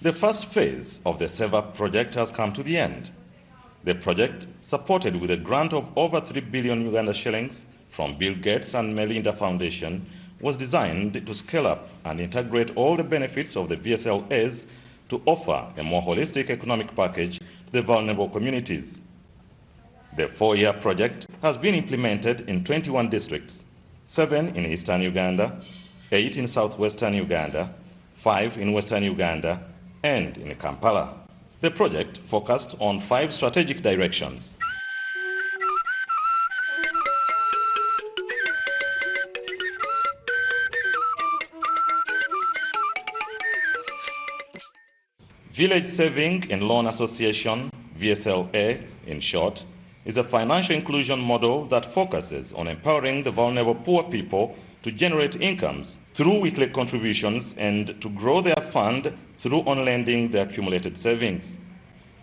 The first phase of the Save Up project has come to the end. The project, supported with a grant of over 3 billion Uganda shillings from Bill Gates and Melinda Foundation, was designed to scale up and integrate all the benefits of the VSLAs to offer a more holistic economic package to the vulnerable communities. The 4-year project has been implemented in 21 districts, 7 in eastern Uganda, 8 in southwestern Uganda, 5 in western Uganda, and in Kampala. The project focused on 5 strategic directions. Village Saving and Loan Association, VSLA in short, is a financial inclusion model that focuses on empowering the vulnerable poor people to generate incomes through weekly contributions and to grow their fund through on-lending the accumulated savings.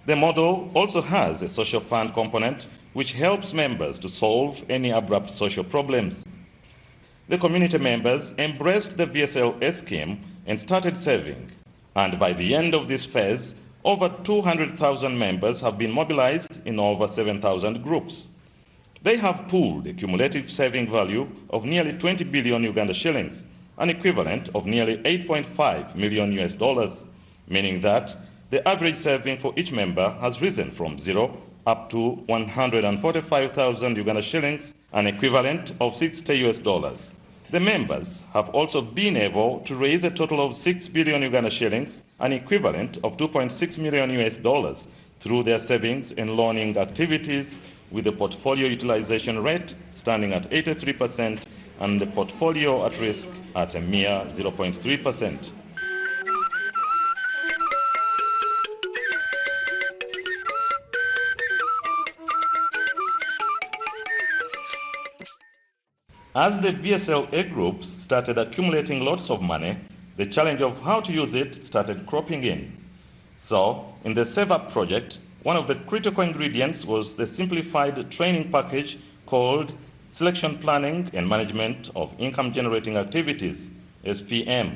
The model also has a social fund component which helps members to solve any abrupt social problems. The community members embraced the VSLA scheme and started saving. And by the end of this phase, over 200,000 members have been mobilized in over 7,000 groups. They have pooled a cumulative saving value of nearly 20 billion Uganda shillings, an equivalent of nearly 8.5 million US dollars, meaning that the average saving for each member has risen from 0 up to 145,000 Uganda shillings, an equivalent of 60 US dollars. The members have also been able to raise a total of 6 billion Uganda shillings, an equivalent of 2.6 million US dollars, through their savings and loaning activities, with the portfolio utilization rate standing at 83% and the portfolio at risk at a mere 0.3%. As the VSLA groups started accumulating lots of money, the challenge of how to use it started cropping in. So, in the Save Up project, one of the critical ingredients was the simplified training package called Selection Planning and Management of Income Generating Activities, SPM,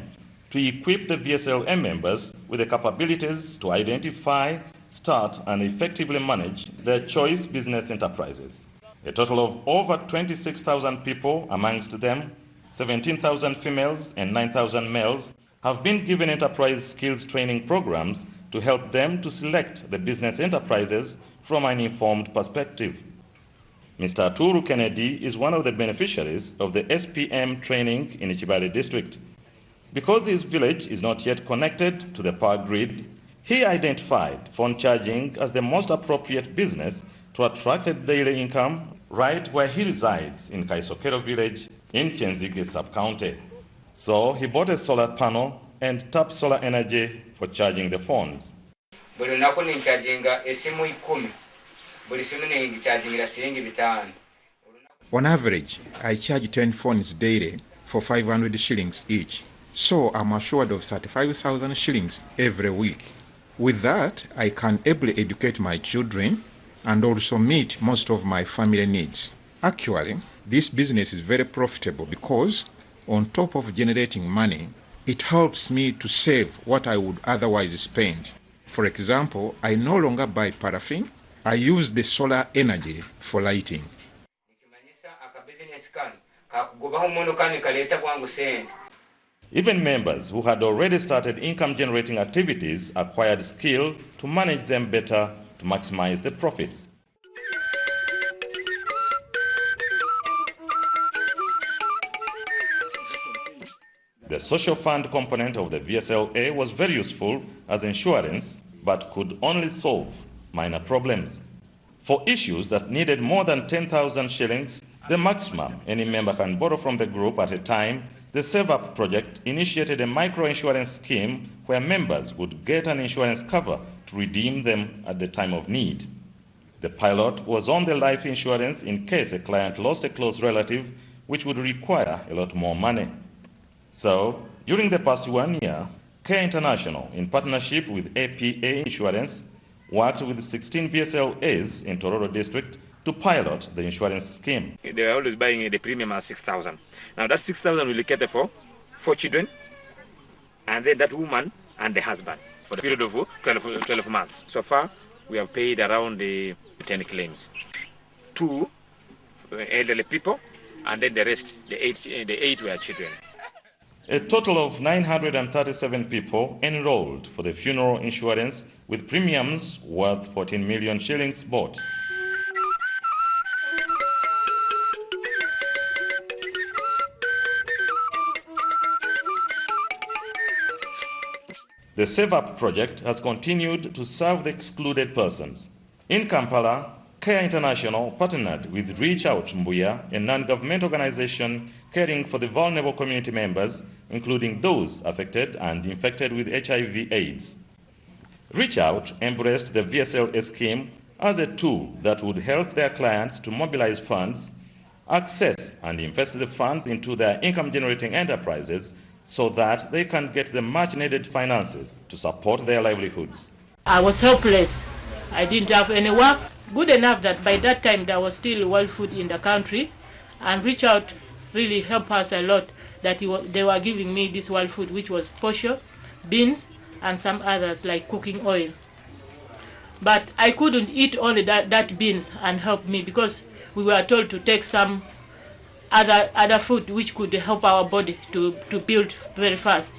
to equip the VSLA members with the capabilities to identify, start, and effectively manage their choice business enterprises. A total of over 26,000 people, amongst them 17,000 females and 9,000 males, have been given enterprise skills training programs to help them to select the business enterprises from an informed perspective. Mr. Aturu Kennedy is one of the beneficiaries of the SPM training in Chibale district. Because his village is not yet connected to the power grid, he identified phone charging as the most appropriate business to attract a daily income right where he resides in Kaisokero village in Chenzige sub-county. So he bought a solar panel and tapped solar energy for charging the phones. On average, I charge 10 phones daily for 500 shillings each. So I'm assured of 35,000 shillings every week. With that, I can ably educate my children and also meet most of my family needs. Actually, this business is very profitable because on top of generating money, it helps me to save what I would otherwise spend. For example, I no longer buy paraffin. I use the solar energy for lighting. Even members who had already started income-generating activities acquired skill to manage them better to maximize the profits. The social fund component of the VSLA was very useful as insurance, but could only solve minor problems. For issues that needed more than 10,000 shillings, the maximum any member can borrow from the group at a time, the Save Up project initiated a micro-insurance scheme where members would get an insurance cover to redeem them at the time of need. The pilot was on the life insurance in case a client lost a close relative, which would require a lot more money. So, during the past 1 year, Care International, in partnership with APA Insurance, worked with 16 VSLAs in Tororo district to pilot the insurance scheme. They were always buying the premium at 6,000. Now that 6,000 will cater for 4 children, and then that woman and the husband for the period of 12 months. So far, we have paid around 10 claims. 2 elderly people, and then the rest, the eight were children. A total of 937 people enrolled for the funeral insurance with premiums worth 14 million shillings bought. The Save Up project has continued to serve the excluded persons. In Kampala, Care International partnered with Reach Out Mbuya, a non-government organization caring for the vulnerable community members, including those affected and infected with HIV/AIDS. Reach Out embraced the VSLA scheme as a tool that would help their clients to mobilize funds, access and invest the funds into their income-generating enterprises so that they can get the much-needed finances to support their livelihoods. I was helpless. I didn't have any work. Good enough that by that time there was still wild food in the country, and Reach Out really helped us a lot that they were giving me this wild food, which was posho, beans, and some others like cooking oil. But I couldn't eat only that beans and help me, because we were told to take some other food which could help our body to build very fast.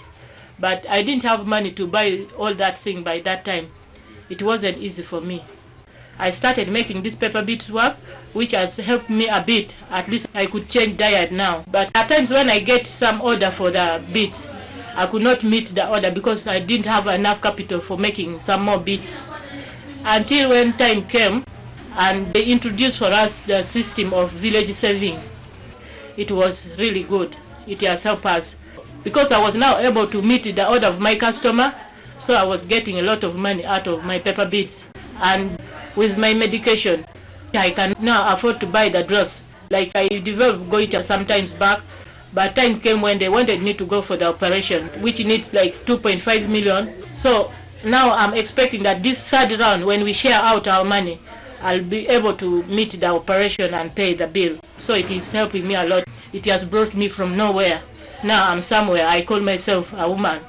But I didn't have money to buy all that thing by that time. It wasn't easy for me. I started making this pepper beets work, which has helped me a bit. At least I could change diet now. But at times when I get some order for the beets, I could not meet the order because I didn't have enough capital for making some more beets. Until when time came and they introduced for us the system of village saving. It was really good. It has helped us because I was now able to meet the order of my customer, so I was getting a lot of money out of my pepper beets. And with my medication, I can now afford to buy the drugs. Like I developed goiter sometimes back, but time came when they wanted me to go for the operation, which needs like 2.5 million. So now I'm expecting that this third round, when we share out our money, I'll be able to meet the operation and pay the bill. So it is helping me a lot. It has brought me from nowhere. Now I'm somewhere. I call myself a woman.